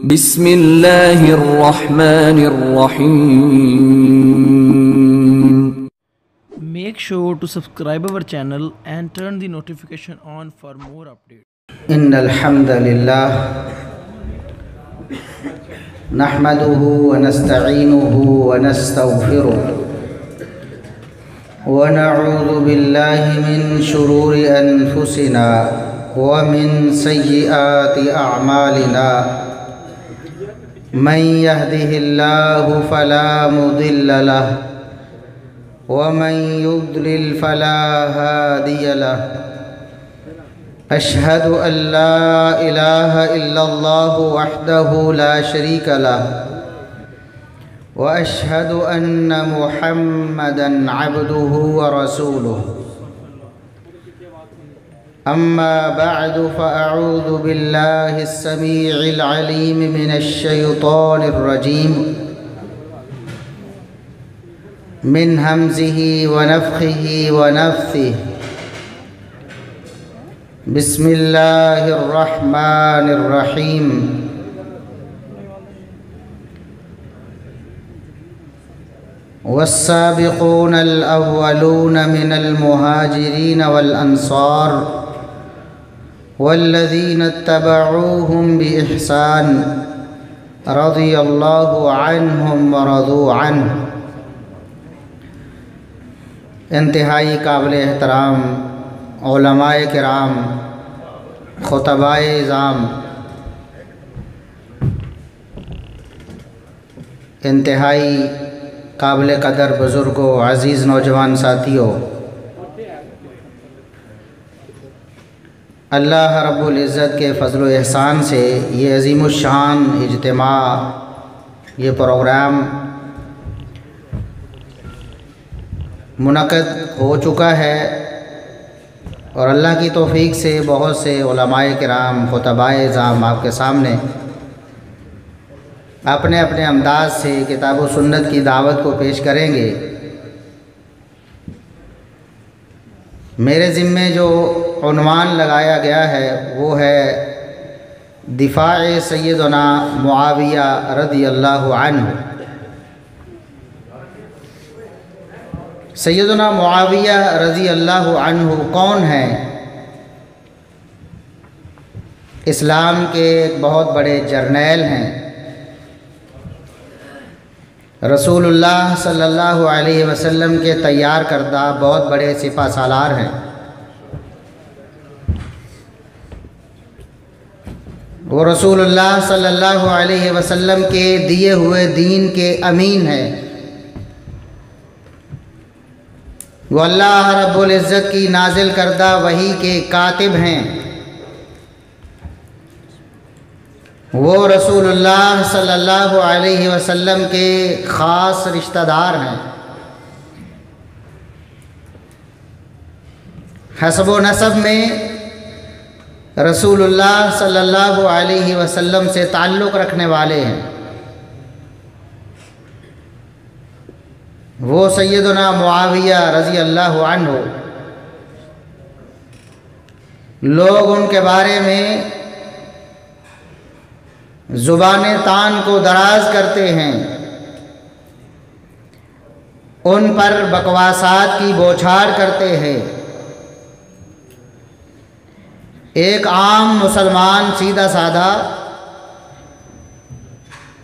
بسم اللہ الرحمن الرحیم. Make sure to subscribe our channel and turn the notification on for more updates. ان الحمد للہ نحمده ونستعینه ونستغفره ونعوذ باللہ من شرور انفسنا ومن سیئات اعمالنا من يهده الله فلا مضل له ومن يضلل فلا هادي له أشهد أن لا إله إلا الله وحده لا شريك له وأشهد أن محمدًا عبده ورسوله أما بعد فأعوذ بالله السميع العليم من الشيطان الرجيم من همزه ونفخه ونفثه بسم الله الرحمن الرحيم والسابقون الأولون من المهاجرين والأنصار والذين اتبعوهم بإحسان رضي الله عنهم ورضوا عنه. انتہائی قابل احترام علماء کرام، خطبائے اعظام، انتہائی قابل قدر بزرگوں، عزیز نوجوان ساتھیوں، اللہ رب العزت کے فضل و احسان سے یہ عظیم الشان اجتماع، یہ پروگرام منعقد ہو چکا ہے، اور اللہ کی توفیق سے بہت سے علماء کرام، خطبائے اعظام آپ کے سامنے اپنے اپنے انداز سے کتاب و سنت کی دعوت کو پیش کریں گے. میرے ذمے جو عنوان لگایا گیا ہے وہ ہے دفاع سیدنا معاویہ رضی اللہ عنہ. سیدنا معاویہ رضی اللہ عنہ کون ہیں؟ اسلام کے ایک بہت بڑے جرنیل ہیں، رسول اللہ صلی اللہ علیہ وسلم کے تیار کردہ بہت بڑے سپہ سالار ہیں. وہ رسول اللہ صلی اللہ علیہ وسلم کے دیے ہوئے دین کے امین ہیں. وہ اللہ رب العزت کی نازل کردہ وحی کے کاتب ہیں. وہ رسول اللہ صلی اللہ علیہ وسلم کے خاص رشتہ دار ہیں. حسب و نسب میں رسول اللہ صلی اللہ علیہ وسلم سے تعلق رکھنے والے ہیں. وہ سیدنا معاویہ رضی اللہ عنہ، لوگ ان کے بارے میں زبان تان کو دراز کرتے ہیں، ان پر بکواسات کی بوچھار کرتے ہیں. ایک عام مسلمان سیدھا سادہ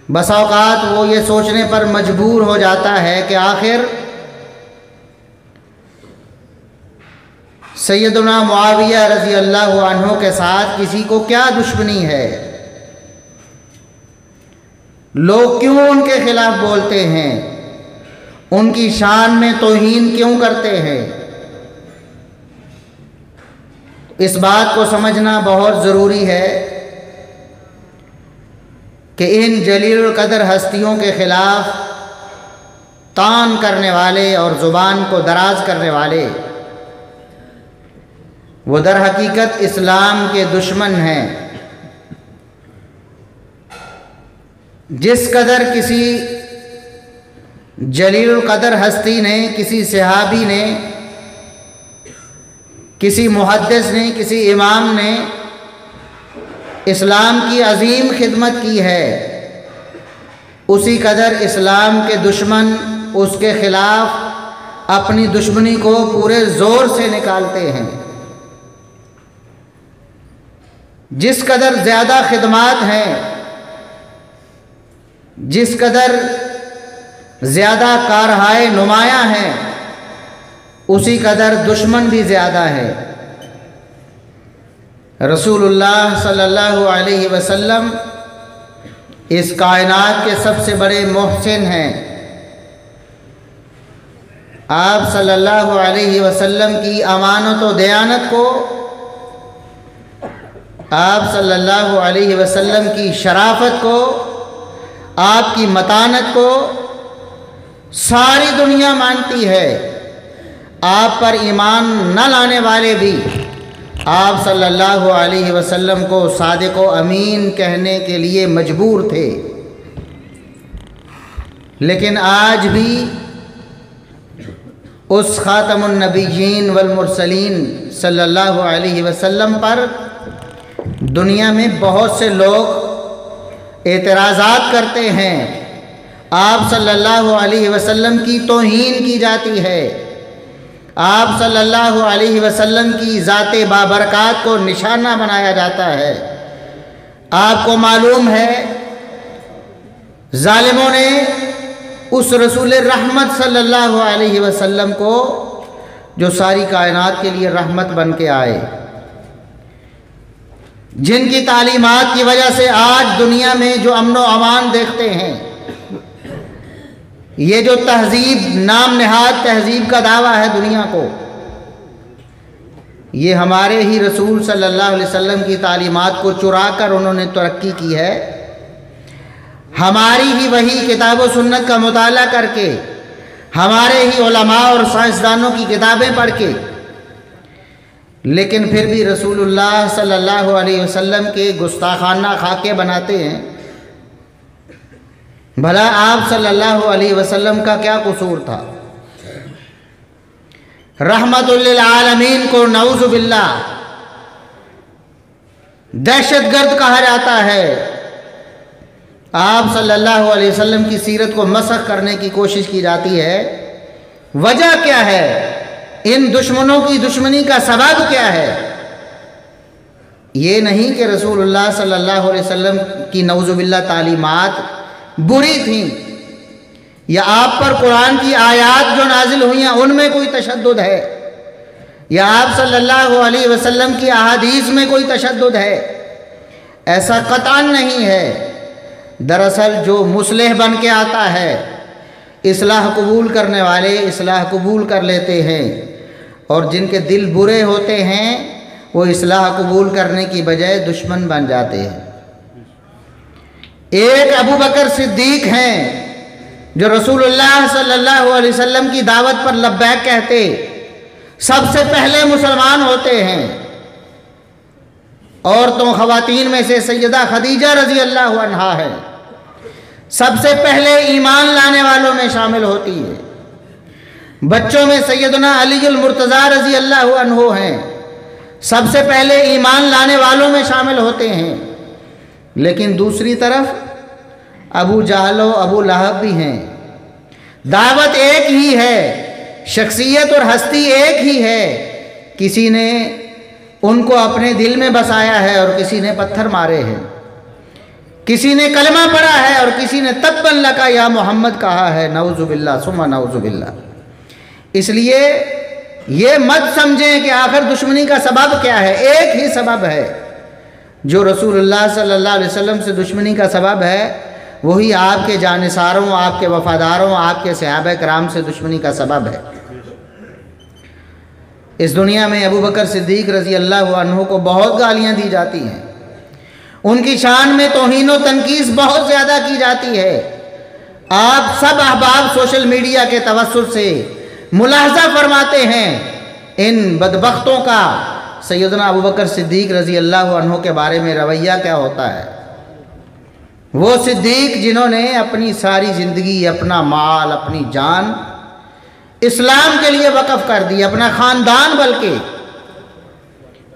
بسا اوقات وہ یہ سوچنے پر مجبور ہو جاتا ہے کہ آخر سیدنا معاویہ رضی اللہ عنہ کے ساتھ کسی کو کیا دشمنی ہے، لوگ کیوں ان کے خلاف بولتے ہیں، ان کی شان میں توہین کیوں کرتے ہیں. اس بات کو سمجھنا بہت ضروری ہے کہ ان جلیل القدر ہستیوں کے خلاف طعن کرنے والے اور زبان کو دراز کرنے والے وہ در حقیقت اسلام کے دشمن ہیں. جس قدر کسی جلیل القدر ہستی نے، کسی صحابی نے، کسی محدث نے، کسی امام نے اسلام کی عظیم خدمت کی ہے، اسی قدر اسلام کے دشمن اس کے خلاف اپنی دشمنی کو پورے زور سے نکالتے ہیں۔ جس قدر زیادہ خدمات ہیں، جس قدر زیادہ کارہائے نمایاں ہیں، اسی قدر دشمن بھی زیادہ ہے۔ رسول اللہ صلی اللہ علیہ وسلم اس کائنات کے سب سے بڑے محسن ہیں۔ آپ صلی اللہ علیہ وسلم کی امانت و دیانت کو، آپ صلی اللہ علیہ وسلم کی شرافت کو، آپ کی متانت کو ساری دنیا مانتی ہے۔ آپ پر ایمان نہ لانے والے بھی آپ صلی اللہ علیہ وسلم کو صادق و امین کہنے کے لیے مجبور تھے، لیکن آج بھی اس خاتم النبیین والمرسلین صلی اللہ علیہ وسلم پر دنیا میں بہت سے لوگ اعتراضات کرتے ہیں۔ آپ صلی اللہ علیہ وسلم کی توہین کی جاتی ہے، آپ صلی اللہ علیہ وسلم کی ذات بابرکات کو نشانہ بنایا جاتا ہے۔ آپ کو معلوم ہے ظالموں نے اس رسول رحمت صلی اللہ علیہ وسلم کو، جو ساری کائنات کے لیے رحمت بن کے آئے، جن کی تعلیمات کی وجہ سے آج دنیا میں جو امن و امان دیکھتے ہیں، یہ جو تہذیب، نام نہاد تہذیب کا دعویٰ ہے دنیا کو، یہ ہمارے ہی رسول صلی اللہ علیہ وسلم کی تعلیمات کو چرا کر انہوں نے ترقی کی ہے۔ ہماری ہی وہی کتاب و سنت کا مطالعہ کر کے، ہمارے ہی علماء اور سائنسدانوں کی کتابیں پڑھ کے، لیکن پھر بھی رسول اللہ صلی اللہ علیہ وسلم کے گستاخانہ خاکے بناتے ہیں۔ بھلا آپ صلی اللہ علیہ وسلم کا کیا قصور تھا؟ رحمت للعالمین کو نعوذ باللہ دہشت گرد کہا جاتا ہے۔ آپ صلی اللہ علیہ وسلم کی سیرت کو مسخ کرنے کی کوشش کی جاتی ہے۔ وجہ کیا ہے؟ ان دشمنوں کی دشمنی کا سبب کیا ہے؟ یہ نہیں کہ رسول اللہ صلی اللہ علیہ وسلم کی نعوذ باللہ تعلیمات بری تھیں، یا آپ پر قرآن کی آیات جو نازل ہوئی ہیں ان میں کوئی تشدد ہے، یا آپ صلی اللہ علیہ وسلم کی احادیث میں کوئی تشدد ہے۔ ایسا قطعاً نہیں ہے۔ دراصل جو مصلح بن کے آتا ہے، اصلاح قبول کرنے والے اصلاح قبول کر لیتے ہیں، اور جن کے دل برے ہوتے ہیں وہ اصلاح قبول کرنے کی بجائے دشمن بن جاتے ہیں۔ ایک ابو بکر صدیق ہیں جو رسول اللہ صلی اللہ علیہ وسلم کی دعوت پر لبیک کہتے سب سے پہلے مسلمان ہوتے ہیں۔ عورتوں خواتین میں سے سیدہ خدیجہ رضی اللہ عنہا ہے، سب سے پہلے ایمان لانے والوں میں شامل ہوتی ہے۔ بچوں میں سیدنا علی المرتضیٰ رضی اللہ عنہ ہیں، سب سے پہلے ایمان لانے والوں میں شامل ہوتے ہیں۔ لیکن دوسری طرف ابو جہل و ابو لہب بھی ہیں۔ دعوت ایک ہی ہے، شخصیت اور ہستی ایک ہی ہے، کسی نے ان کو اپنے دل میں بسایا ہے اور کسی نے پتھر مارے ہیں، کسی نے کلمہ پڑھا ہے اور کسی نے تبا لک یا محمد کہا ہے، نعوذ باللہ ثم نعوذ باللہ۔ اس لیے یہ مت سمجھیں کہ آخر دشمنی کا سبب کیا ہے، ایک ہی سبب ہے۔ جو رسول اللہ صلی اللہ علیہ وسلم سے دشمنی کا سبب ہے وہی آپ کے جانثاروں، آپ کے وفاداروں، آپ کے صحابہ کرام سے دشمنی کا سبب ہے۔ اس دنیا میں ابو بکر صدیق رضی اللہ عنہ کو بہت گالیاں دی جاتی ہیں، ان کی شان میں توہین و تنقیص بہت زیادہ کی جاتی ہے۔ آپ سب احباب سوشل میڈیا کے توسط سے ملاحظہ فرماتے ہیں ان بدبختوں کا سیدنا ابو بکر صدیق رضی اللہ عنہ کے بارے میں رویہ کیا ہوتا ہے۔ وہ صدیق جنہوں نے اپنی ساری زندگی، اپنا مال، اپنی جان اسلام کے لیے وقف کر دی، اپنا خاندان بلکہ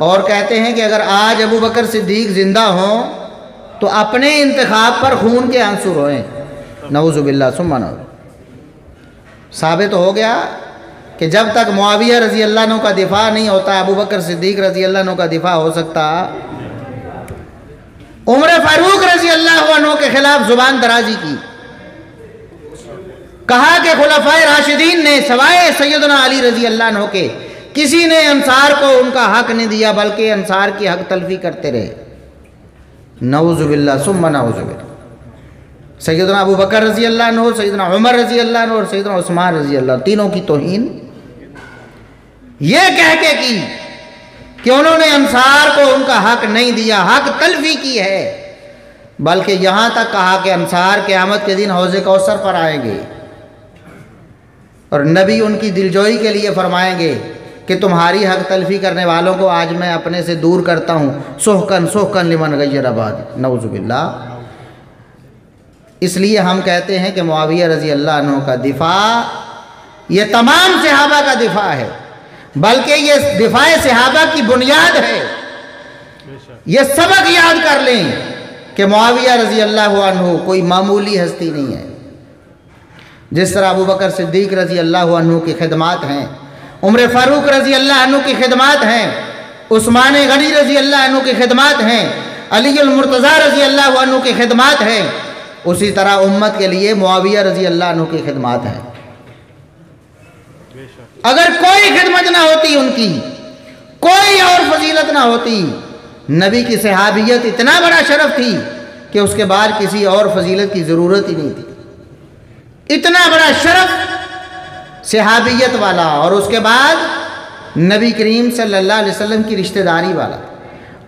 اور کہتے ہیں کہ اگر آج ابو بکر صدیق زندہ ہوں تو اپنے انتخاب پر خون کے آنسو روئیں. نعوذ باللہ ثم نعوذ. ثابت ہو گیا کہ جب تک معاویہ رضی اللہ عنہ کا دفاع نہیں ہوتا ابو بکر صدیق رضی اللہ عنہ کا دفاع ہو سکتا. عمر فاروق رضی اللہ عنہ کے خلاف زبان درازی کی, کہا کہ خلفائے راشدین نے سوائے سیدنا علی رضی اللہ عنہ کے کسی نے انصار کو ان کا حق نہیں دیا, بلکہ انصار کی حق تلفی کرتے رہے. نعوذ باللہ ثم نعوذ باللہ. سیدنا ابو بکر رضی اللہ عنہ, سیدنا عمر رضی اللہ عنہ اور سیدنا عثمان رضی اللہ عنہ, تینوں کی توہین یہ کہہ کے کی کہ انہوں نے انصار کو ان کا حق نہیں دیا, حق تلفی کی ہے. بلکہ یہاں تک کہا کہ انصار قیامت کے دن حوض کوثر پر آئیں گے اور نبی ان کی دلجوئی کے لیے فرمائیں گے کہ تمہاری حق تلفی کرنے والوں کو آج میں اپنے سے دور کرتا ہوں. سحقن سحقن لمن غیر آباد. نعوذ باللہ. اس لیے ہم کہتے ہیں کہ معاویہ رضی اللہ عنہ کا دفاع یہ تمام صحابہ کا دفاع ہے, بلکہ یہ دفاع صحابہ کی بنیاد ہے. یہ سبق یاد کر لیں کہ معاویہ رضی اللہ عنہ کوئی معمولی ہستی نہیں ہے. جس طرح ابو بکر صدیق رضی اللہ عنہ کی خدمات ہیں, عمر فاروق رضی اللہ عنہ کی خدمات ہیں, عثمان غنی رضی اللہ عنہ کی خدمات ہیں, علی المرتضیٰ رضی اللہ عنہ کی خدمات ہیں, اسی طرح امت کے لیے معاویہ رضی اللہ عنہ کی خدمات ہیں. اگر کوئی خدمت نہ ہوتی ان کی, کوئی اور فضیلت نہ ہوتی, نبی کی صحابیت اتنا بڑا شرف تھی کہ اس کے بعد کسی اور فضیلت کی ضرورت ہی نہیں تھی. اتنا بڑا شرف صحابیت والا, اور اس کے بعد نبی کریم صلی اللہ علیہ وسلم کی رشتہ داری والا.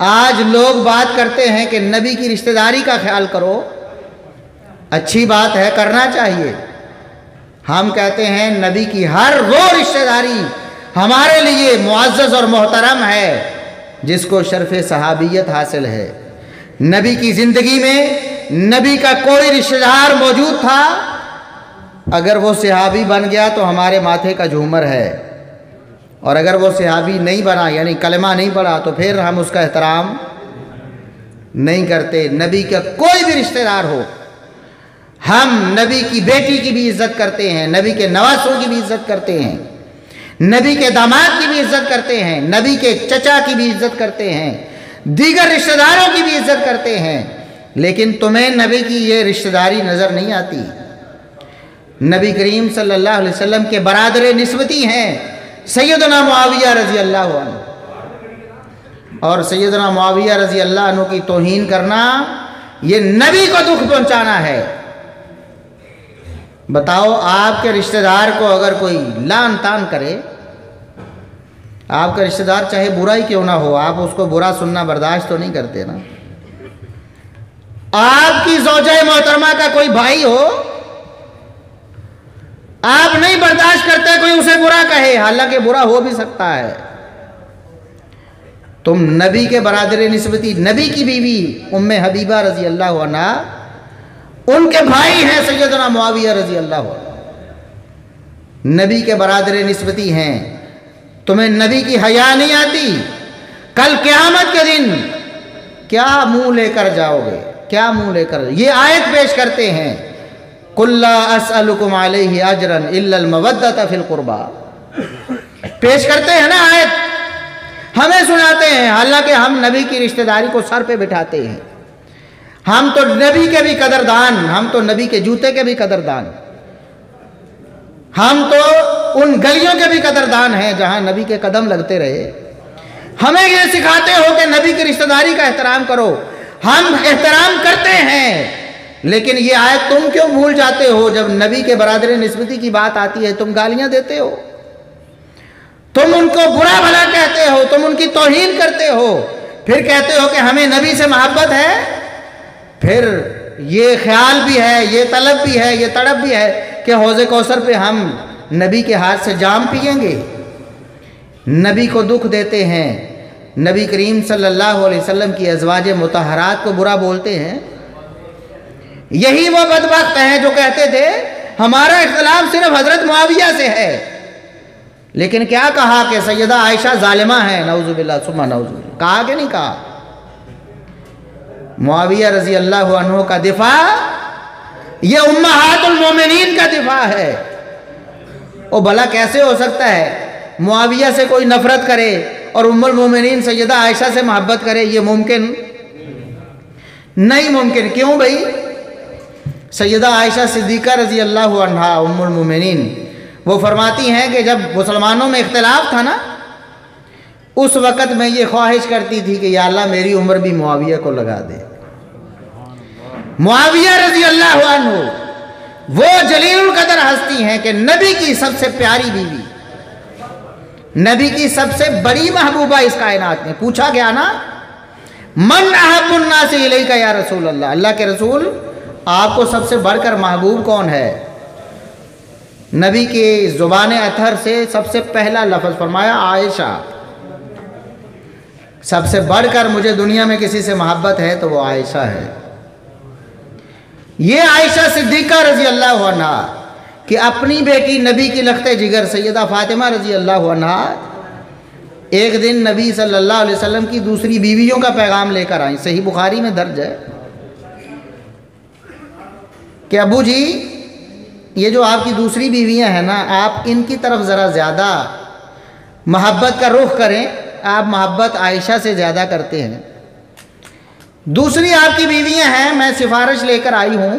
آج لوگ بات کرتے ہیں کہ نبی کی رشتہ داری کا خیال کرو, اچھی بات ہے, کرنا چاہیے. ہم کہتے ہیں نبی کی ہر وہ رشتہ داری ہمارے لیے معزز اور محترم ہے جس کو شرف صحابیت حاصل ہے. نبی کی زندگی میں نبی کا کوئی رشتہ دار موجود تھا, اگر وہ صحابی بن گیا تو ہمارے ماتھے کا جھومر ہے, اور اگر وہ صحابی نہیں بنا یعنی کلمہ نہیں پڑھا تو پھر ہم اس کا احترام نہیں کرتے. نبی کا کوئی بھی رشتہ دار ہو, ہم نبی کی بیٹی کی بھی عزت کرتے ہیں, نبی کے نواسوں کی بھی عزت کرتے ہیں, نبی کے داماد کی بھی عزت کرتے ہیں, نبی کے چچا کی بھی عزت کرتے ہیں, دیگر رشتہ داروں کی بھی عزت کرتے ہیں. لیکن تمہیں نبی کی یہ رشتہ داری نظر نہیں آتی. نبی کریم صلی اللہ علیہ وسلم کے برادر نسبتی ہیں سیدنا معاویہ رضی اللہ عنہ, اور سیدنا معاویہ رضی اللہ عنہ کی توہین کرنا یہ نبی کو دکھ پہنچانا ہے. بتاؤ, آپ کے رشتہ دار کو اگر کوئی لعن طعن کرے, آپ کا رشتہ دار چاہے برا ہی کیوں نہ ہو, آپ اس کو برا سننا برداشت تو نہیں کرتے نا. آپ کی زوجہ محترمہ کا کوئی بھائی ہو, آپ نہیں برداشت کرتے کوئی اسے برا کہے, حالانکہ برا ہو بھی سکتا ہے. تم نبی کے برادر نسبتی, نبی کی بیوی ام حبیبہ رضی اللہ عنہ, ان کے بھائی ہیں سیدنا معاویہ رضی اللہ عنہ, نبی کے برادر نسبتی ہیں, تمہیں نبی کی حیا نہیں آتی؟ کل قیامت کے دن کیا منہ لے کر جاؤ گے, کیا منہ لے کر؟ یہ آیت پیش کرتے ہیں, قُلْ لَا أَسْأَلُكُمْ عَلَيْهِ أَجْرًا إِلَّا الْمَوَدَّةَ فِي الْقُرْبَى. پیش کرتے ہیں نا آیت, ہمیں سناتے ہیں, حالانکہ ہم نبی کی رشتہ داری کو سر پہ بٹھاتے ہیں. ہم تو نبی کے بھی قدردان, ہم تو نبی کے جوتے کے بھی قدردان, ہم تو ان گلیوں کے بھی قدردان ہیں جہاں نبی کے قدم لگتے رہے. ہمیں یہ سکھاتے ہو کہ نبی کی رشتہ داری کا احترام کرو, ہم احترام کرتے ہیں, لیکن یہ آیت تم کیوں بھول جاتے ہو؟ جب نبی کے برادر نسبتی کی بات آتی ہے تم گالیاں دیتے ہو, تم ان کو برا بھلا کہتے ہو, تم ان کی توہین کرتے ہو, پھر کہتے ہو کہ ہمیں نبی سے محبت ہے. پھر یہ خیال بھی ہے, یہ طلب بھی ہے, یہ تڑپ بھی ہے کہ حوض کوثر پہ ہم نبی کے ہاتھ سے جام پئیں گے. نبی کو دکھ دیتے ہیں, نبی کریم صلی اللہ علیہ وسلم کی ازواج مطہرات کو برا بولتے ہیں. یہی وہ بدبخت ہیں جو کہتے تھے ہمارا اختلاف صرف حضرت معاویہ سے ہے, لیکن کیا کہا کہ سیدہ عائشہ ظالمہ ہیں، نعوذ باللہ ثم نعوذ باللہ، کہا کہ نہیں کہا؟ معاویہ رضی اللہ عنہ کا دفاع یہ امہات المومنین کا دفاع ہے۔ او بھلا کیسے ہو سکتا ہے معاویہ سے کوئی نفرت کرے اور ام المومنین سیدہ عائشہ سے محبت کرے؟ یہ ممکن نہیں ممکن۔ کیوں بھائی؟ سیدہ عائشہ صدیقہ رضی اللہ عنہا ام المومنین وہ فرماتی ہیں کہ جب مسلمانوں میں اختلاف تھا نا، اس وقت میں یہ خواہش کرتی تھی کہ یا اللہ میری عمر بھی معاویہ کو لگا دے۔ معاویہ رضی اللہ عنہ وہ جلیل القدر ہستی ہیں کہ نبی کی سب سے پیاری بیوی، نبی کی سب سے بڑی محبوبہ اس کائنات میں۔ پوچھا گیا نا من احب الناس الیک یا رسول اللہ، اللہ کے رسول آپ کو سب سے بڑھ کر محبوب کون ہے؟ نبی کے زبان اطہر سے سب سے پہلا لفظ فرمایا عائشہ۔ سب سے بڑھ کر مجھے دنیا میں کسی سے محبت ہے تو وہ عائشہ ہے۔ یہ عائشہ صدیقہ رضی اللہ عنہ کہ اپنی بیٹی نبی کی لخت جگر سیدہ فاطمہ رضی اللہ عنہ ایک دن نبی صلی اللہ علیہ وسلم کی دوسری بیویوں کا پیغام لے کر آئیں، صحیح بخاری میں درج ہے کہ ابو جی یہ جو آپ کی دوسری بیویاں ہیں نا، آپ ان کی طرف ذرا زیادہ محبت کا رخ کریں، آپ محبت عائشہ سے زیادہ کرتے ہیں۔ دوسری آپ کی بیویاں ہیں، میں سفارش لے کر آئی ہوں،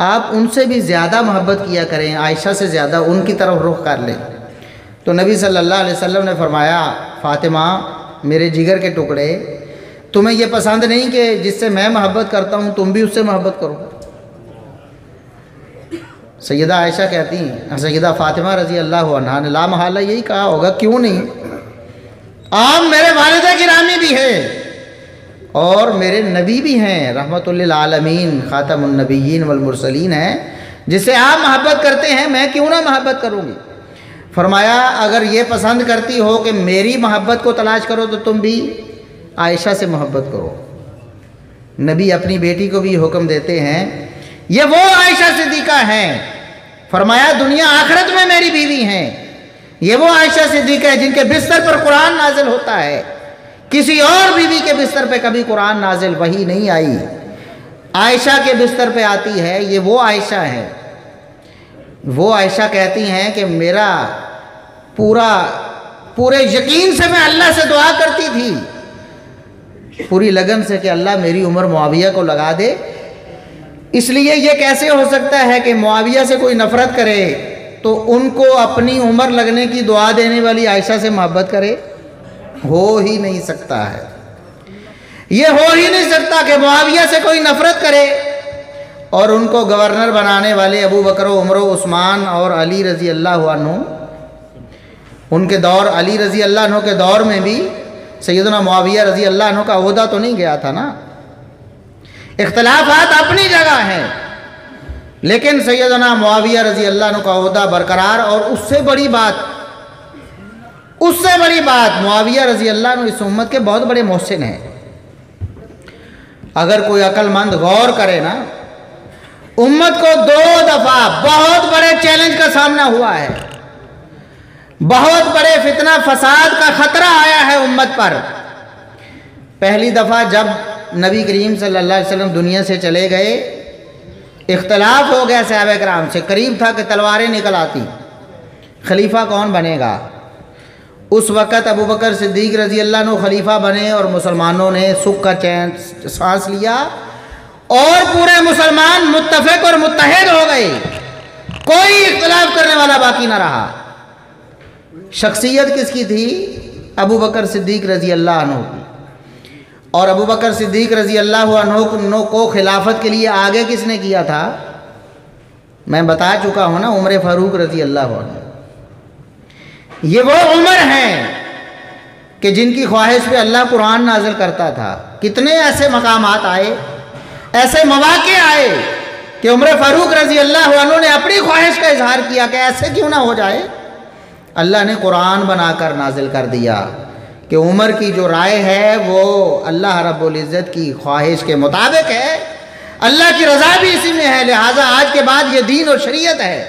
آپ ان سے بھی زیادہ محبت کیا کریں، عائشہ سے زیادہ ان کی طرف رخ کر لیں۔ تو نبی صلی اللہ علیہ وسلم نے فرمایا فاطمہ میرے جگر کے ٹکڑے، تمہیں یہ پسند نہیں کہ جس سے میں محبت کرتا ہوں تم بھی اس سے محبت کرو؟ سیدہ عائشہ کہتی ہیں، سیدہ فاطمہ رضی اللہ عنہا نے لا محالہ یہی کہا ہوگا، کیوں نہیں؟ آپ میرے والدہ گرامی بھی ہیں اور میرے نبی بھی ہیں، رحمت للعالمین خاتم النبیین والمرسلین ہیں، جس سے آپ محبت کرتے ہیں میں کیوں نہ محبت کروں گی؟ فرمایا اگر یہ پسند کرتی ہو کہ میری محبت کو تلاش کرو تو تم بھی عائشہ سے محبت کرو۔ نبی اپنی بیٹی کو بھی حکم دیتے ہیں، یہ وہ عائشہ صدیقہ ہیں، فرمایا دنیا آخرت میں میری بیوی ہیں، یہ وہ عائشہ صدیقہ ہے جن کے بستر پر قرآن نازل ہوتا ہے، کسی اور بیوی کے بستر پہ کبھی قرآن نازل وحی نہیں آئی، عائشہ کے بستر پہ آتی ہے، یہ وہ عائشہ ہے۔ وہ عائشہ کہتی ہیں کہ میرا پورے یقین سے میں اللہ سے دعا کرتی تھی، پوری لگن سے کہ اللہ میری عمر معاویہ کو لگا دے۔ اس لیے یہ کیسے ہو سکتا ہے کہ معاویہ سے کوئی نفرت کرے تو ان کو اپنی عمر لگنے کی دعا دینے والی عائشہ سے محبت کرے؟ ہو ہی نہیں سکتا ہے، یہ ہو ہی نہیں سکتا کہ معاویہ سے کوئی نفرت کرے اور ان کو گورنر بنانے والے ابو بکر و عمر و عثمان اور علی رضی اللہ عنہ، ان کے دور علی رضی اللہ عنہ کے دور میں بھی سیدنا معاویہ رضی اللہ عنہ کا عہدہ تو نہیں گیا تھا نا۔ اختلافات اپنی جگہ ہیں لیکن سیدنا معاویہ رضی اللہ عنہ کا عہدہ برقرار، اور اس سے بڑی بات معاویہ رضی اللہ عنہ اس امت کے بہت بڑے محسن ہیں۔ اگر کوئی عقل مند غور کرے نا، امت کو 2 دفعہ بہت بڑے چیلنج کا سامنا ہوا ہے، بہت بڑے فتنہ فساد کا خطرہ آیا ہے امت پر۔ پہلی دفعہ جب نبی کریم صلی اللہ علیہ وسلم دنیا سے چلے گئے، اختلاف ہو گیا صحابہ کرام سے، قریب تھا کہ تلواریں نکل آتی، خلیفہ کون بنے گا؟ اس وقت ابو بکر صدیق رضی اللہ عنہ خلیفہ بنے اور مسلمانوں نے سکھ کا چین سانس لیا اور پورے مسلمان متفق اور متحد ہو گئے، کوئی اختلاف کرنے والا باقی نہ رہا۔ شخصیت کس کی تھی؟ ابو بکر صدیق رضی اللہ عنہ کی۔ اور ابو بکر صدیق رضی اللہ عنہ کو خلافت کے لیے آگے کس نے کیا تھا؟ میں بتا چکا ہوں نا، عمر فاروق رضی اللہ عنہ۔ یہ وہ عمر ہیں کہ جن کی خواہش پہ اللہ قرآن نازل کرتا تھا۔ کتنے ایسے مقامات آئے، ایسے مواقع آئے کہ عمر فاروق رضی اللہ عنہ نے اپنی خواہش کا اظہار کیا کہ ایسے کیوں نہ ہو جائے۔ اللہ نے قرآن بنا کر نازل کر دیا کہ عمر کی جو رائے ہے وہ اللہ رب العزت کی خواہش کے مطابق ہے، اللہ کی رضا بھی اسی میں ہے، لہٰذا آج کے بعد یہ دین اور شریعت ہے۔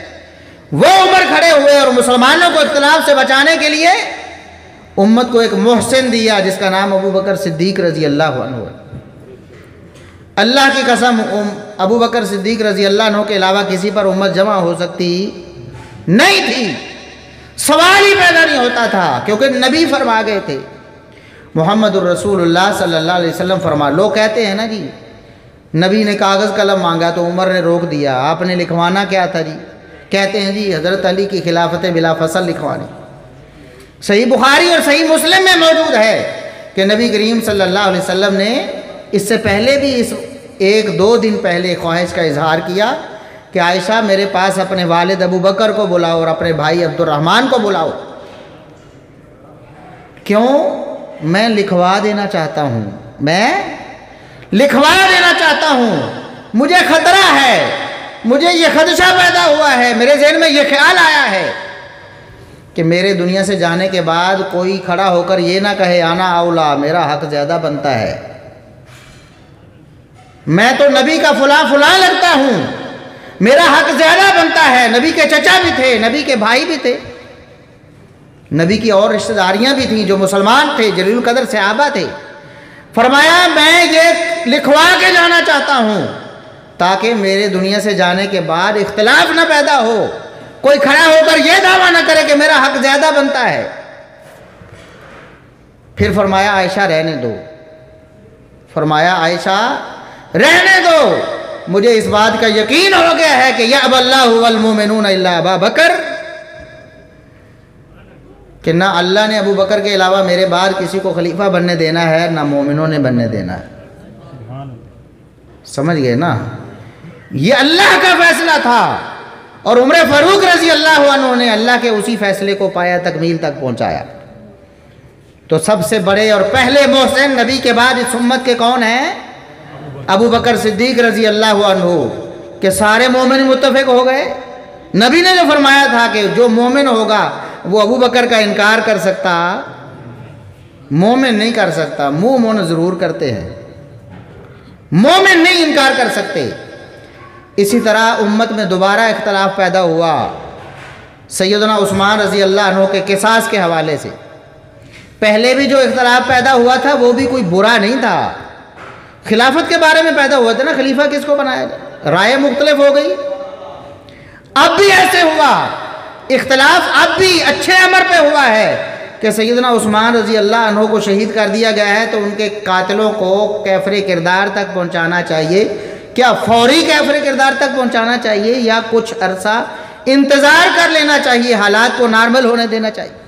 وہ عمر کھڑے ہوئے اور مسلمانوں کو اختلاف سے بچانے کے لیے امت کو ایک محسن دیا جس کا نام ابو بکر صدیق رضی اللہ عنہ ہے۔ اللہ کی قسم ابو بکر صدیق رضی اللہ عنہ کے علاوہ کسی پر امت جمع ہو سکتی نہیں تھی، سوال ہی پیدا نہیں ہوتا تھا، کیونکہ نبی فرما گئے تھے، محمد الرسول اللہ صلی اللہ علیہ وسلم فرما۔ لوگ کہتے ہیں نا جی نبی نے کاغذ قلم مانگا تو عمر نے روک دیا، آپ نے لکھوانا کیا تھا جی؟ کہتے ہیں جی حضرت علی کی خلافت بلا فصل لکھوانی۔ صحیح بخاری اور صحیح مسلم میں موجود ہے کہ نبی کریم صلی اللہ علیہ وسلم نے اس سے پہلے بھی اس 1-2 دن پہلے خواہش کا اظہار کیا کہ عائشہ میرے پاس اپنے والد ابو بکر کو بلاؤ اور اپنے بھائی عبد الرحمن کو بلاؤ، کیوں؟ میں لکھوا دینا چاہتا ہوں، میں لکھوا دینا چاہتا ہوں، مجھے خطرہ ہے، مجھے یہ خدشہ پیدا ہوا ہے، میرے ذہن میں یہ خیال آیا ہے کہ میرے دنیا سے جانے کے بعد کوئی کھڑا ہو کر یہ نہ کہے آنا اولا، میرا حق زیادہ بنتا ہے، میں تو نبی کا فلاں فلاں لگتا ہوں، میرا حق زیادہ بنتا ہے۔ نبی کے چچا بھی تھے، نبی کے بھائی بھی تھے، نبی کی اور رشتہ داریاں بھی تھیں جو مسلمان تھے، جلیل القدر صحابہ تھے۔ فرمایا میں یہ لکھوا کے جانا چاہتا ہوں تاکہ میرے دنیا سے جانے کے بعد اختلاف نہ پیدا ہو، کوئی کھڑا ہو کر یہ دعویٰ نہ کرے کہ میرا حق زیادہ بنتا ہے۔ پھر فرمایا عائشہ رہنے دو، فرمایا عائشہ رہنے دو، مجھے اس بات کا یقین ہو گیا ہے کہ یأبی اللہ والمؤمنون الا ابا بکر، کہ نہ اللہ نے ابو بکر کے علاوہ میرے بعد کسی کو خلیفہ بننے دینا ہے، نہ مومنوں نے بننے دینا ہے۔ سمجھ گئے نا؟ یہ اللہ کا فیصلہ تھا اور عمر فاروق رضی اللہ عنہ نے اللہ کے اسی فیصلے کو پایا، تکمیل تک پہنچایا۔ تو سب سے بڑے اور پہلے محسن نبی کے بعد اس امت کے کون ہیں؟ ابو بکر صدیق رضی اللہ عنہ، کہ سارے مومن متفق ہو گئے۔ نبی نے جو فرمایا تھا کہ جو مومن ہوگا وہ ابو بکر کا انکار کر سکتا، مومن نہیں کر سکتا، مومن ضرور کرتے ہیں، مومن نہیں انکار کر سکتے۔ اسی طرح امت میں دوبارہ اختلاف پیدا ہوا سیدنا عثمان رضی اللہ عنہ کے قصاص کے حوالے سے۔ پہلے بھی جو اختلاف پیدا ہوا تھا وہ بھی کوئی برا نہیں تھا، خلافت کے بارے میں پیدا ہوا تھا نا، خلیفہ کس کو بنایا جائے، رائے مختلف ہو گئی۔ اب بھی ایسے ہوا، اختلاف اب بھی اچھے امر پہ ہوا ہے کہ سیدنا عثمان رضی اللہ عنہ کو شہید کر دیا گیا ہے تو ان کے قاتلوں کو کیفر کردار تک پہنچانا چاہیے۔ کیا فوری کیفر کردار تک پہنچانا چاہیے یا کچھ عرصہ انتظار کر لینا چاہیے، حالات کو نارمل ہونے دینا چاہیے؟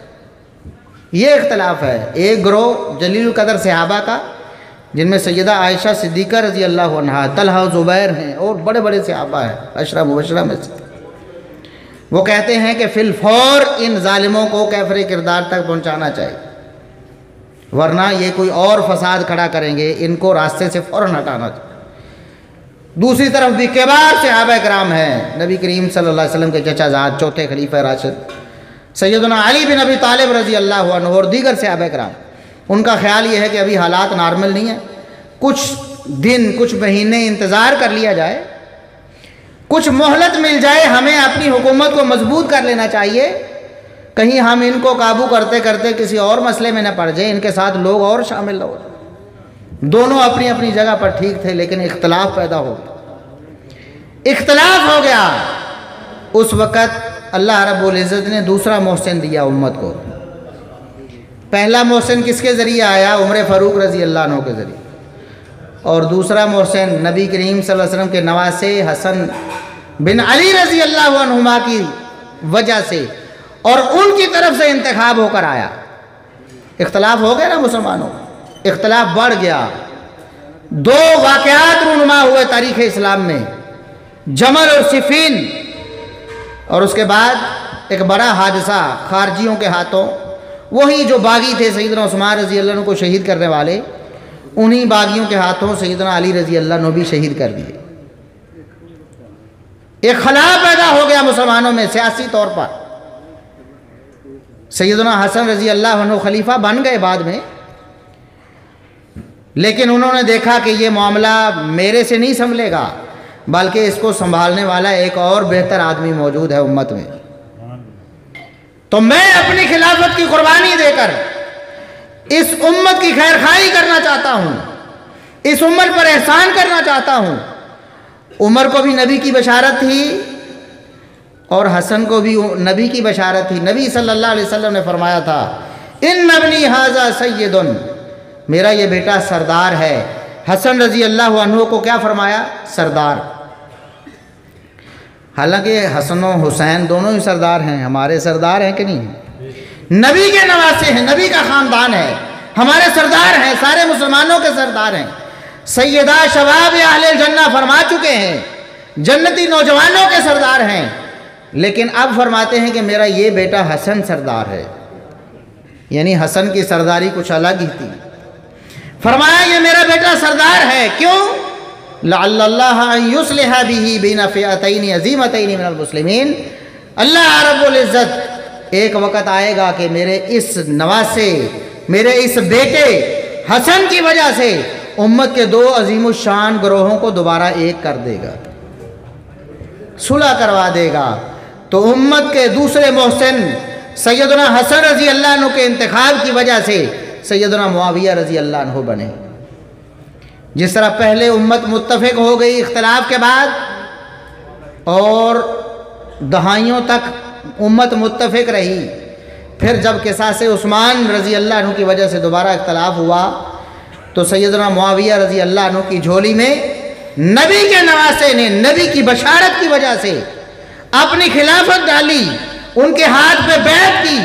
یہ اختلاف ہے۔ ایک گروہ جلیل القدر صحابہ کا جن میں سیدہ عائشہ صدیقہ رضی اللہ عنہا، طلحہ و زبیر ہیں اور بڑے بڑے صحابہ ہیں، عشرہ مبشرہ میں سے، وہ کہتے ہیں کہ فی الفور ان ظالموں کو کیفر کردار تک پہنچانا چاہیے، ورنہ یہ کوئی اور فساد کھڑا کریں گے، ان کو راستے سے فوراً ہٹانا چاہیے۔ دوسری طرف بھی کبار صحابہ کرام ہیں، نبی کریم صلی اللہ علیہ وسلم کے چچا زاد، چوتھے خلیفہ راشد سیدنا علی بن ابی طالب رضی اللہ عنہ اور دیگر صحابہ کرام، ان کا خیال یہ ہے کہ ابھی حالات نارمل نہیں ہیں، کچھ دن کچھ مہینے انتظار کر لیا جائے، کچھ مہلت مل جائے، ہمیں اپنی حکومت کو مضبوط کر لینا چاہیے، کہیں ہم ان کو قابو کرتے کرتے کسی اور مسئلے میں نہ پڑ جائیں، ان کے ساتھ لوگ اور شامل نہ ہو جائیں۔ دونوں اپنی اپنی جگہ پر ٹھیک تھے لیکن اختلاف پیدا ہو گیا، اختلاف ہو گیا۔ اس وقت اللہ رب العزت نے دوسرا محسن دیا امت کو۔ پہلا محسن کس کے ذریعے آیا؟ عمر فاروق رضی اللہ عنہ کے ذریعے، اور دوسرا محسن نبی کریم صلی اللہ علیہ وسلم کے نواسے حسن بن علی رضی اللہ عنہما کی وجہ سے اور ان کی طرف سے انتخاب ہو کر آیا۔ اختلاف ہو گیا نا مسلمانوں، اختلاف بڑھ گیا۔ دو واقعات رونما ہوئے تاریخ اسلام میں، جمل اور صفین، اور اس کے بعد ایک بڑا حادثہ خارجیوں کے ہاتھوں، وہی جو باغی تھے سیدنا عثمان رضی اللہ عنہ کو شہید کرنے والے، انہی باغیوں کے ہاتھوں سیدنا علی رضی اللہ عنہ بھی شہید کر دیے۔ ایک خلا پیدا ہو گیا مسلمانوں میں سیاسی طور پر۔ سیدنا حسن رضی اللہ عنہ خلیفہ بن گئے بعد میں، لیکن انہوں نے دیکھا کہ یہ معاملہ میرے سے نہیں سنبھلے گا، بلکہ اس کو سنبھالنے والا ایک اور بہتر آدمی موجود ہے امت میں، تو میں اپنی خلافت کی قربانی دے کر اس امت کی خیر خواہی کرنا چاہتا ہوں، اس امت پر احسان کرنا چاہتا ہوں۔ عمر کو بھی نبی کی بشارت تھی اور حسن کو بھی نبی کی بشارت تھی۔ نبی صلی اللہ علیہ وسلم نے فرمایا تھا ان ابنی ھذا سید، میرا یہ بیٹا سردار ہے۔ حسن رضی اللہ عنہ کو کیا فرمایا؟ سردار۔ حالانکہ حسن و حسین دونوں ہی سردار ہیں، ہمارے سردار ہیں کہ نہیں؟ نبی کے نواسے ہیں، نبی کا خاندان ہے، ہمارے سردار ہیں، سارے مسلمانوں کے سردار ہیں۔ سیدہ شباب اہل الجنہ فرما چکے ہیں، جنتی نوجوانوں کے سردار ہیں، لیکن اب فرماتے ہیں کہ میرا یہ بیٹا حسن سردار ہے، یعنی حسن کی سرداری کچھ الگ ہی تھی۔ فرمایا یہ میرا بیٹا سردار ہے، کیوں؟ لعل اللہ ان یصلح بہ بین فئتین عظیمتین من المسلمین، اللہ رب العزت ایک وقت آئے گا کہ میرے اس نواسے، میرے اس بیٹے حسن کی وجہ سے امت کے دو عظیم الشان گروہوں کو دوبارہ ایک کر دے گا، صلح کروا دے گا۔ تو امت کے دوسرے محسن سیدنا حسن رضی اللہ عنہ کے انتخاب کی وجہ سے سیدنا معاویہ رضی اللہ عنہ بنے۔ جس طرح پہلے امت متفق ہو گئی اختلاف کے بعد، اور دہائیوں تک امت متفق رہی، پھر جب قصاص عثمان رضی اللہ عنہ کی وجہ سے دوبارہ اختلاف ہوا تو سیدنا معاویہ رضی اللہ عنہ کی جھولی میں نبی کے نواسے نے نبی کی بشارت کی وجہ سے اپنی خلافت ڈالی، ان کے ہاتھ پہ بیعت کی،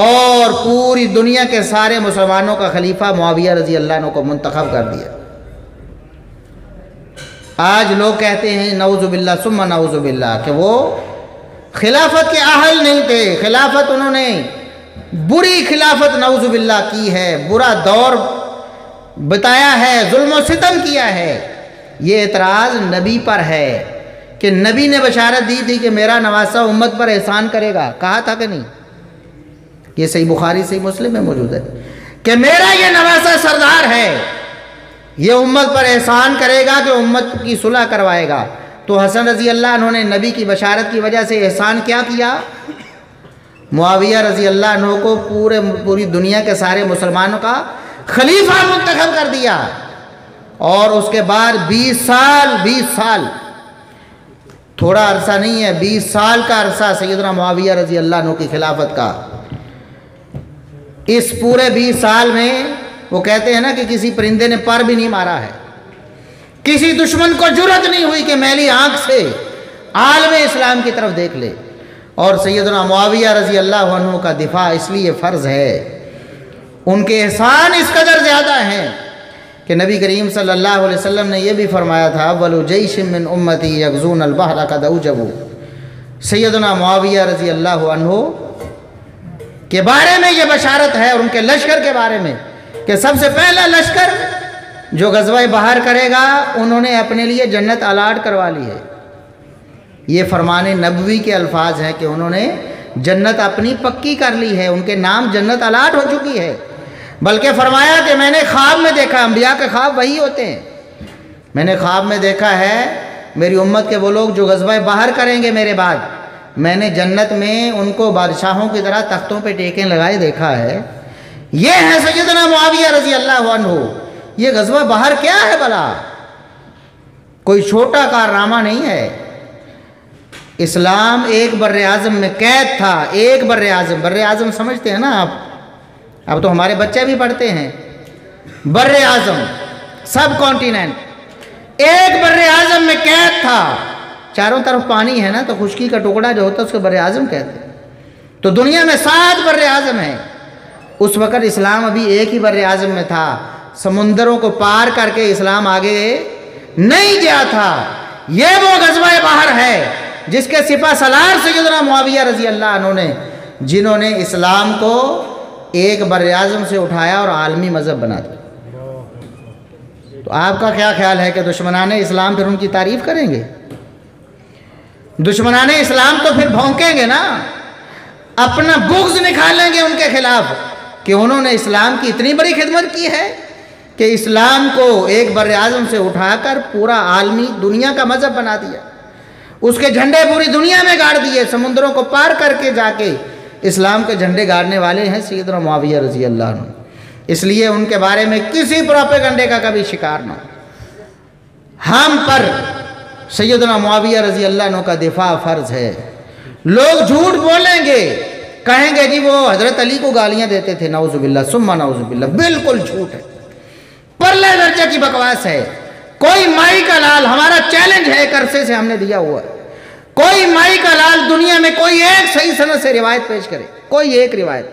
اور پوری دنیا کے سارے مسلمانوں کا خلیفہ معاویہ رضی اللہ عنہ کو منتخب کر دیا۔ آج لوگ کہتے ہیں نعوذ باللہ ثم نعوذ باللہ کہ وہ خلافت کے اہل نہیں تھے، خلافت انہوں نے بری خلافت نعوذ باللہ کی ہے، برا دور بتایا ہے، ظلم و ستم کیا ہے۔ یہ اعتراض نبی پر ہے کہ نبی نے بشارت دی تھی کہ میرا نواسہ امت پر احسان کرے گا، کہا تھا کہ نہیں؟ یہ صحیح بخاری صحیح مسلم میں موجود ہے کہ میرا یہ نواسہ سردار ہے، یہ امت پر احسان کرے گا کہ امت کی صلح کروائے گا۔ تو حسن رضی اللہ عنہ نے نبی کی بشارت کی وجہ سے احسان کیا کیا؟ معاویہ رضی اللہ عنہ کو پوری دنیا کے سارے مسلمانوں کا خلیفہ منتخب کر دیا، اور اس کے بعد 20 سال تھوڑا عرصہ نہیں ہے، 20 سال کا عرصہ سیدنا معاویہ رضی اللہ عنہ کی خلافت کا۔ اس پورے 20 سال میں وہ کہتے ہیں نا کہ کسی پرندے نے پر بھی نہیں مارا ہے، کسی دشمن کو جرأت نہیں ہوئی کہ میلی آنکھ سے عالم اسلام کی طرف دیکھ لے۔ اور سیدنا معاویہ رضی اللہ عنہ کا دفاع اس لیے فرض ہے، ان کے احسان اس قدر زیادہ ہیں کہ نبی کریم صلی اللہ علیہ وسلم نے یہ بھی فرمایا تھا اول جیش من امتی یغزون البحر قد اوجبوا۔ سیدنا معاویہ رضی اللہ عنہ کے بارے میں یہ بشارت ہے، اور ان کے لشکر کے بارے میں، کہ سب سے پہلا لشکر جو غزوہ بحر کرے گا انہوں نے اپنے لیے جنت الاٹ کروا لی ہے۔ یہ فرمان نبوی کے الفاظ ہیں کہ انہوں نے جنت اپنی پکی کر لی ہے، ان کے نام جنت الاٹ ہو چکی ہے۔ بلکہ فرمایا کہ میں نے خواب میں دیکھا، انبیاء کے خواب وہی ہوتے ہیں، میں نے خواب میں دیکھا ہے میری امت کے وہ لوگ جو غزوہ بحر کریں گے میرے بعد، میں نے جنت میں ان کو بادشاہوں کی طرح تختوں پہ ٹیکیں لگائے دیکھا ہے۔ یہ ہے سیدنا معاویہ رضی اللہ عنہ۔ یہ غزوہ بحر کیا ہے بھلا؟ کوئی چھوٹا کارنامہ نہیں ہے۔ اسلام ایک بر اعظم میں قید تھا، ایک بر اعظم سمجھتے ہیں نا آپ؟ اب تو ہمارے بچے بھی پڑھتے ہیں بر اعظم، سب کانٹیننٹ، ایک بر اعظم میں قید تھا، چاروں طرف پانی ہے نا، تو خشکی کا ٹکڑا جو ہوتا ہے اس کو بر اعظم کہتے ہیں۔ تو دنیا میں 7 بر اعظم ہیں، اس وقت اسلام ابھی ایک ہی بر اعظم میں تھا، سمندروں کو پار کر کے اسلام آگے نہیں گیا تھا۔ یہ وہ غزوہ بحر ہے جس کے سپہ سالار سیدنا معاویہ رضی اللہ عنہ نے، جنہوں نے اسلام کو ایک بر اعظم سے اٹھایا اور عالمی مذہب بنا دیا۔ تو آپ کا کیا خیال ہے کہ دشمنان اسلام پھر ان کی تعریف کریں گے؟ دشمنان اسلام تو پھر بھونکیں گے نا، اپنا بغض نکالیں گے ان کے خلاف کہ انہوں نے اسلام کی اتنی بڑی خدمت کی ہے کہ اسلام کو ایک بر اعظم سے اٹھا کر پورا عالمی دنیا کا مذہب بنا دیا، اس کے جھنڈے پوری دنیا میں گاڑ دیے، سمندروں کو پار کر کے جا کے اسلام کے جھنڈے گاڑنے والے ہیں سیدنا معاویہ رضی اللہ عنہ، اس لیے ان کے بارے میں کسی پروپیگنڈے کا کبھی شکار نہ ہو۔ ہم پر سیدنا معاویہ رضی اللہ عنہ کا دفاع فرض ہے۔ لوگ جھوٹ بولیں گے، کہیں گے جی وہ حضرت علی کو گالیاں دیتے تھے، نعوذ باللہ ثم نعوذ باللہ، بالکل جھوٹ ہے، پرلے درجے کی بکواس ہے۔ کوئی مائی کا لال، ہمارا چیلنج ہے، ایک عرصے سے ہم نے دیا ہوا ہے، کوئی مائی کا لال دنیا میں کوئی ایک صحیح سند سے روایت پیش کرے، کوئی ایک روایت،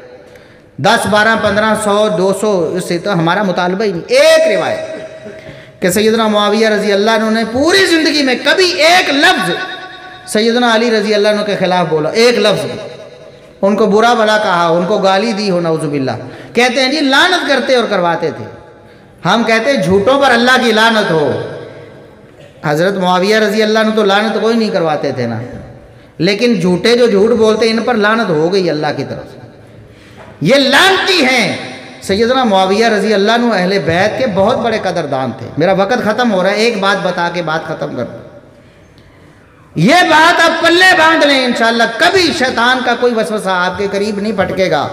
10 12 15 100 200 اس سے تو ہمارا مطالبہ ہی نہیں، ایک روایت کہ سیدنا معاویہ رضی اللہ عنہ نے پوری زندگی میں کبھی ایک لفظ سیدنا علی رضی اللہ عنہ کے خلاف بولا، ایک لفظ بھی، ان کو برا بھلا کہا، ان کو گالی دی ہو، نعوذ باللہ۔ کہتے ہیں جی لعنت کرتے اور کرواتے تھے، ہم کہتے ہیں جھوٹوں پر اللہ کی لعنت ہو۔ حضرت معاویہ رضی اللہ عنہ تو لعنت کوئی نہیں کرواتے تھے نا، لیکن جھوٹے جو جھوٹ بولتے ان پر لعنت ہو گئی اللہ کی طرف سے، یہ لعنتی ہیں۔ سیدنا معاویہ رضی اللہ عنہ اہل بیت کے بہت بڑے قدردان تھے۔ میرا وقت ختم ہو رہا ہے، ایک بات بتا کے بات ختم کر دوں، یہ بات آپ پلے باندھ لیں، انشاءاللہ کبھی شیطان کا کوئی وسوسہ آپ کے قریب نہیں پھٹکے گا۔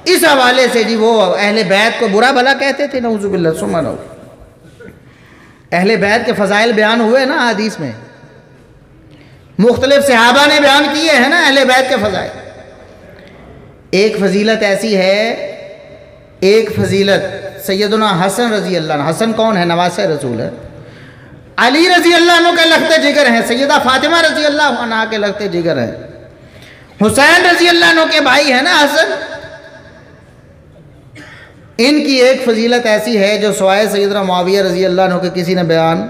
اس حوالے سے جی وہ اہل بیت کو برا بھلا کہتے تھے، نعوذ باللہ ثم نعوذ۔ اہل بیت کے فضائل بیان ہوئے نا حدیث میں، مختلف صحابہ نے بیان کیے ہیں نا اہل بیت کے فضائل۔ ایک فضیلت ایسی ہے، ایک فضیلت سیدنا حسن رضی اللہ عنہ، حسن کون ہے؟ نواسہ رسول ہے۔ علی رضی اللہ عنہ کے لگتے جگر ہیں، سیدہ فاطمہ رضی اللہ عنہ کے لگتے جگر ہیں، حسین رضی اللہ عنہ کے بھائی ہیں نا حسن۔ ان کی ایک فضیلت ایسی ہے جو سوائے سیدنا معاویہ رضی اللہ عنہ کے کسی نے بیان،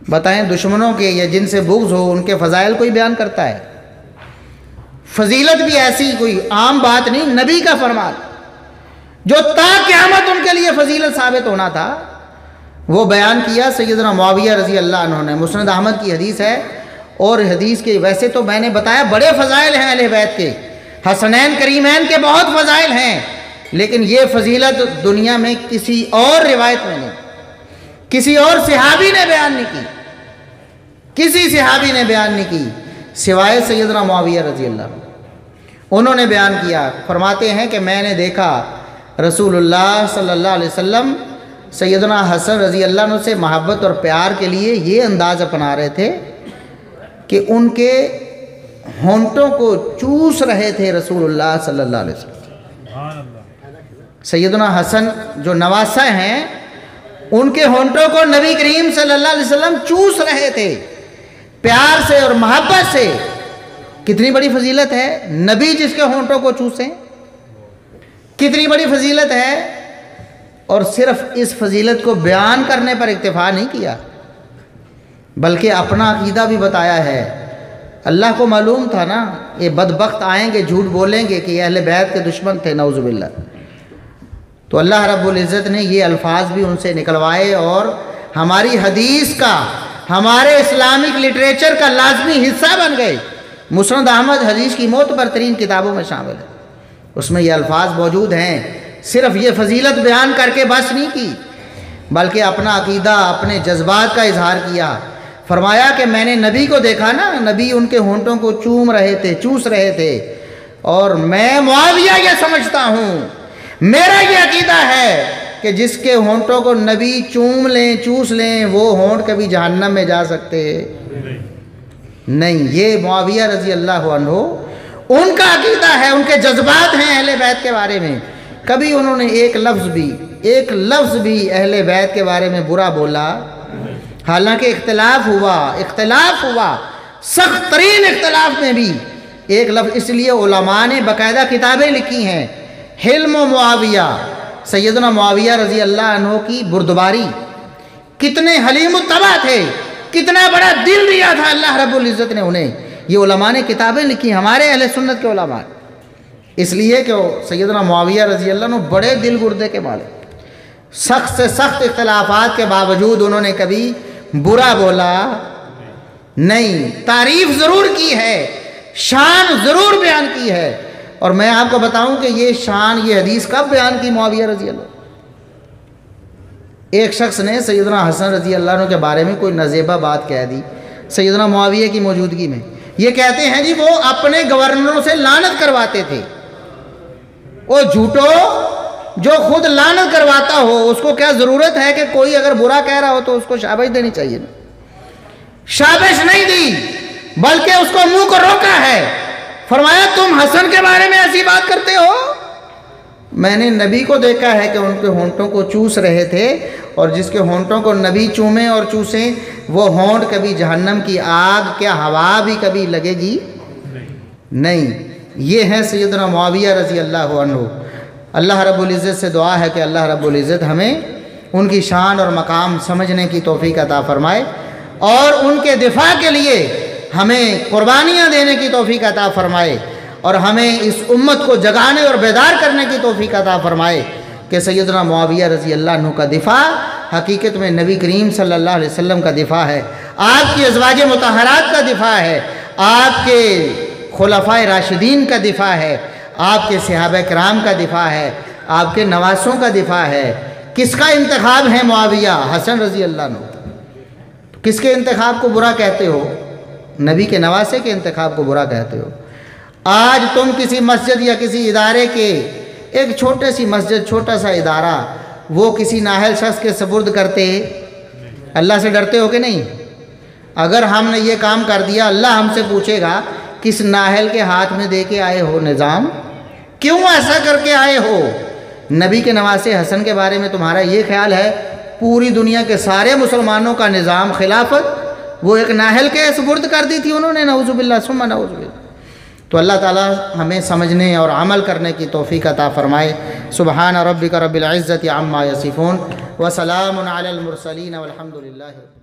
بتائیں دشمنوں کے یا جن سے بغض ہو ان کے فضائل کوئی بیان کرتا ہے؟ فضیلت بھی ایسی کوئی عام بات نہیں، نبی کا فرمان جو تا قیامت ان کے لیے فضیلت ثابت ہونا تھا وہ بیان کیا سیدنا معاویہ رضی اللہ عنہ نے۔ مسند احمد کی حدیث ہے، اور حدیث کے ویسے تو میں نے بتایا بڑے فضائل ہیں اہل بیت کے، حسنین کریمین کے بہت فضائل ہیں، لیکن یہ فضیلت دنیا میں کسی اور روایت میں نہیں، کسی اور صحابی نے بیان نہیں کی، کسی صحابی نے بیان نہیں کی سوائے سیدنا معاویہ رضی اللہ عنہ۔ انہوں نے بیان کیا، فرماتے ہیں کہ میں نے دیکھا رسول اللہ صلی اللہ علیہ وسلم سیدنا حسن رضی اللہ عنہ سے محبت اور پیار کے لیے یہ انداز اپنا رہے تھے کہ ان کے ہونٹوں کو چوس رہے تھے رسول اللہ صلی اللہ علیہ وسلم۔ سیدنا حسن جو نواسہ ہیں ان کے ہونٹوں کو نبی کریم صلی اللہ علیہ وسلم چوس رہے تھے پیار سے اور محبت سے۔ کتنی بڑی فضیلت ہے، نبی جس کے ہونٹوں کو چوسیں، کتنی بڑی فضیلت ہے۔ اور صرف اس فضیلت کو بیان کرنے پر اکتفا نہیں کیا بلکہ اپنا عقیدہ بھی بتایا ہے۔ اللہ کو معلوم تھا نا یہ بدبخت آئیں گے، جھوٹ بولیں گے کہ یہ اہل بیت کے دشمن تھے، نعوذ باللہ، تو اللہ رب العزت نے یہ الفاظ بھی ان سے نکلوائے اور ہماری حدیث کا، ہمارے اسلامک لٹریچر کا لازمی حصہ بن گئے۔ مسند احمد حدیث کی معتبر ترین کتابوں میں شامل ہے، اس میں یہ الفاظ موجود ہیں۔ صرف یہ فضیلت بیان کر کے بس نہیں کی بلکہ اپنا عقیدہ، اپنے جذبات کا اظہار کیا۔ فرمایا کہ میں نے نبی کو دیکھا نا، نبی ان کے ہونٹوں کو چوم رہے تھے، چوس رہے تھے، اور میں معاویہ یہ سمجھتا ہوں، میرا یہ عقیدہ ہے کہ جس کے ہونٹوں کو نبی چوم لیں، چوس لیں، وہ ہونٹ کبھی جہنم میں جا سکتے نہیں۔ یہ معاویہ رضی اللہ عنہ ان کا عقیدہ ہے، ان کے جذبات ہیں اہل بیت کے بارے میں۔ کبھی انہوں نے ایک لفظ بھی اہل بیت کے بارے میں برا بولا، حالانکہ اختلاف ہوا سخت ترین اختلاف میں بھی ایک لفظ، اس لیے علماء نے باقاعدہ کتابیں لکھی ہیں، حلم و معاویہ، سیدنا معاویہ رضی اللہ عنہ کی بردباری، کتنے حلیم الطبع تھے، کتنا بڑا دل دیا تھا اللہ رب العزت نے انہیں، یہ علماء نے کتابیں لکھی، ہمارے اہل سنت کے علماء، اس لیے کہ سیدنا معاویہ رضی اللہ عنہ بڑے دل گردے کے مالک، سخت سے سخت اختلافات کے باوجود انہوں نے کبھی برا بولا نہیں، تعریف ضرور کی ہے، شان ضرور بیان کی ہے۔ اور میں آپ کو بتاؤں کہ یہ شان، یہ حدیث کب بیان کی معاویہ رضی اللہ عنہ؟ ایک شخص نے سیدنا حسن رضی اللہ عنہ کے بارے میں کوئی نازیبہ بات کہہ دی سیدنا معاویہ کی موجودگی میں، یہ کہتے ہیں جی وہ اپنے گورنروں سے لعنت کرواتے تھے. وہ جھوٹو جو خود لعنت کرواتا ہو اس کو کیا ضرورت ہے کہ کوئی اگر برا کہہ رہا ہو تو اس کو شابش دینی چاہیے؟ شابش نہیں دی بلکہ اس کو منہ کو روکا ہے. فرمایا تم حسن کے بارے میں ایسی بات کرتے ہو؟ میں نے نبی کو دیکھا ہے کہ ان کے ہونٹوں کو چوس رہے تھے، اور جس کے ہونٹوں کو نبی چومیں اور چوسیں وہ ہونٹ کبھی جہنم کی آگ کیا ہوا بھی کبھی لگے گی نہیں. یہ ہیں سیدنا معاویہ رضی اللہ عنہ. اللہ رب العزت سے دعا ہے کہ اللہ رب العزت ہمیں ان کی شان اور مقام سمجھنے کی توفیق عطا فرمائے، اور ان کے دفاع کے لیے ہمیں قربانیاں دینے کی توفیق عطا فرمائے، اور ہمیں اس امت کو جگانے اور بیدار کرنے کی توفیق عطا فرمائے کہ سیدنا معاویہ رضی اللہ عنہ کا دفاع حقیقت میں نبی کریم صلی اللہ علیہ وسلم کا دفاع ہے، آپ کی ازواج مطہرات کا دفاع ہے، آپ کے خلفائے راشدین کا دفاع ہے، آپ کے صحابہ کرام کا دفاع ہے، آپ کے نواسوں کا دفاع ہے. کس کا انتخاب ہے معاویہ؟ حسن رضی اللہ عنہ. کس کے انتخاب کو برا کہتے ہو؟ نبی کے نواسے کے انتخاب کو برا کہتے ہو. آج تم کسی مسجد یا کسی ادارے کے ایک چھوٹے سی مسجد، چھوٹا سا ادارہ، وہ کسی نااہل شخص کے سپرد کرتے، اللہ سے ڈرتے ہو کہ نہیں؟ اگر ہم نے یہ کام کر دیا اللہ ہم سے پوچھے گا کس نااہل کے ہاتھ میں دے کے آئے ہو نظام، کیوں ایسا کر کے آئے ہو؟ نبی کے نواسے حسن کے بارے میں تمہارا یہ خیال ہے پوری دنیا کے سارے مسلمانوں کا نظام خلافت وہ ایک نااہل کے سپرد کر دی تھی انہوں نے، نعوذ باللہ ثم نعوذ باللہ. تو اللہ تعالی ہمیں سمجھنے اور عمل کرنے کی توفیق عطا فرمائے. سبحان ربک رب العزت عما یصفون وسلام علی المرسلین والحمد للہ.